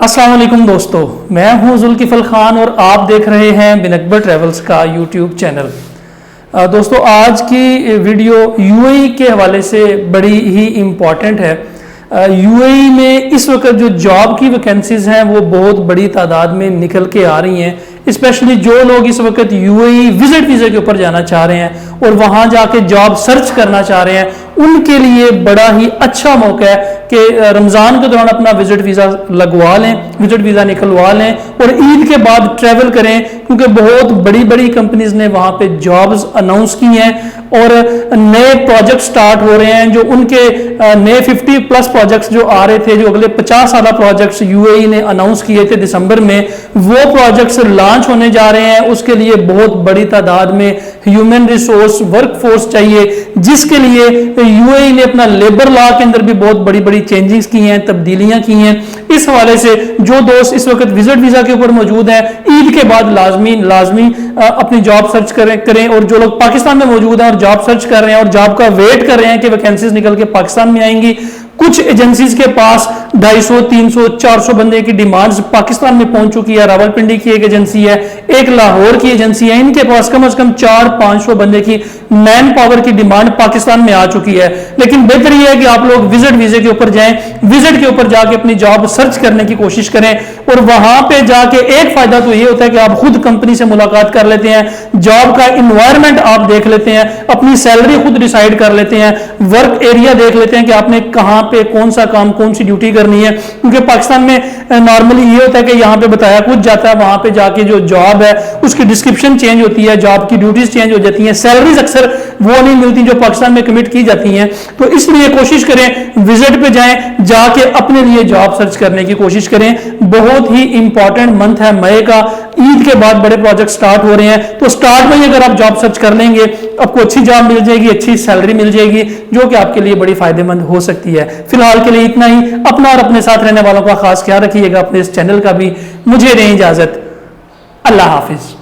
अस्सलाम वालेकुम दोस्तों, मैं हूं जुल्किफल खान और आप देख रहे हैं बिन अकबर ट्रैवल्स का यूट्यूब चैनल। दोस्तों, आज की वीडियो यूएई के हवाले से बड़ी ही इम्पॉर्टेंट है। यूएई में इस वक्त जो जॉब की वैकेंसीज हैं वो बहुत बड़ी तादाद में निकल के आ रही हैं। स्पेशली जो लोग इस वक्त यूएई विजिट वीज़ा के ऊपर जाना चाह रहे हैं और वहाँ जाके जॉब सर्च करना चाह रहे हैं, उनके लिए बड़ा ही अच्छा मौका है कि रमज़ान के दौरान अपना विजिट वीज़ा लगवा लें, विजिट वीज़ा निकलवा लें और ईद के बाद ट्रैवल करें, क्योंकि बहुत बड़ी बड़ी कंपनीज ने वहाँ पे जॉब्स अनाउंस की हैं और नए प्रोजेक्ट स्टार्ट हो रहे हैं। जो उनके नए 50+ प्रोजेक्ट्स जो आ रहे थे, जो अगले 50 साल प्रोजेक्ट्स यूएई ने अनाउंस किए थे दिसंबर में, वो प्रोजेक्ट्स लॉन्च होने जा रहे हैं। उसके लिए बहुत बड़ी तादाद में ह्यूमन रिसोर्स वर्क फोर्स चाहिए, जिसके लिए यूएई ने अपना लेबर लॉ के अंदर भी बहुत बड़ी बड़ी चेंजेस की हैं, तब्दीलियां की हैं। इस हवाले से जो दोस्त इस वक्त विजिट वीजा के ऊपर मौजूद हैं, ईद के बाद लाजमी अपनी जॉब सर्च करें और जो लोग पाकिस्तान में मौजूद हैं और जॉब सर्च कर रहे हैं और जॉब का वेट कर रहे हैं कि वैकेंसीज निकल के पाकिस्तान में आएंगी, कुछ एजेंसीज के पास 250, 300, 400 बंदे की डिमांड्स पाकिस्तान में पहुंच चुकी है। रावलपिंडी की एक एजेंसी है, एक लाहौर की एजेंसी है, इनके पास कम से कम 400-500 बंदे की मैन पावर की डिमांड पाकिस्तान में आ चुकी है। लेकिन बेहतर यह है कि आप लोग विजिट वीजे के ऊपर जाएं, विजिट के ऊपर जाके अपनी जॉब सर्च करने की कोशिश करें और वहां पे जाके एक फायदा तो ये होता है कि आप खुद कंपनी से मुलाकात कर लेते हैं, जॉब का इन्वायरमेंट आप देख लेते हैं, अपनी सैलरी खुद डिसाइड कर लेते हैं, वर्क एरिया देख लेते हैं कि आपने कहां पे कौन सा काम, कौन सी ड्यूटी करनी है। क्योंकि पाकिस्तान में नॉर्मली ये होता है कि यहाँ पे बताया कुछ जाता है, वहां पे जाके जो जॉब है उसकी डिस्क्रिप्शन चेंज होती है, जॉब की ड्यूटीज चेंज हो जाती हैं, सैलरीज अक्सर वो नहीं मिलती जो पाकिस्तान में कमिट की जाती हैं। तो इसलिए कोशिश करें विजिट पे जाएं, जाके अपने लिए जॉब सर्च करने की कोशिश करें। बहुत ही इंपॉर्टेंट मंथ है मई का, ईद के बाद बड़े प्रोजेक्ट स्टार्ट हो रहे हैं, तो स्टार्ट में ही अगर आप जॉब सर्च कर लेंगे, आपको अच्छी जॉब मिल जाएगी, अच्छी सैलरी मिल जाएगी, जो कि आपके लिए बड़ी फायदेमंद हो सकती है। फिलहाल के लिए इतना ही। अपना और अपने साथ रहने वालों का खास ख्याल रखिएगा, अपने इस चैनल का भी। मुझे दें इजाजत। अल्लाह हाफिज।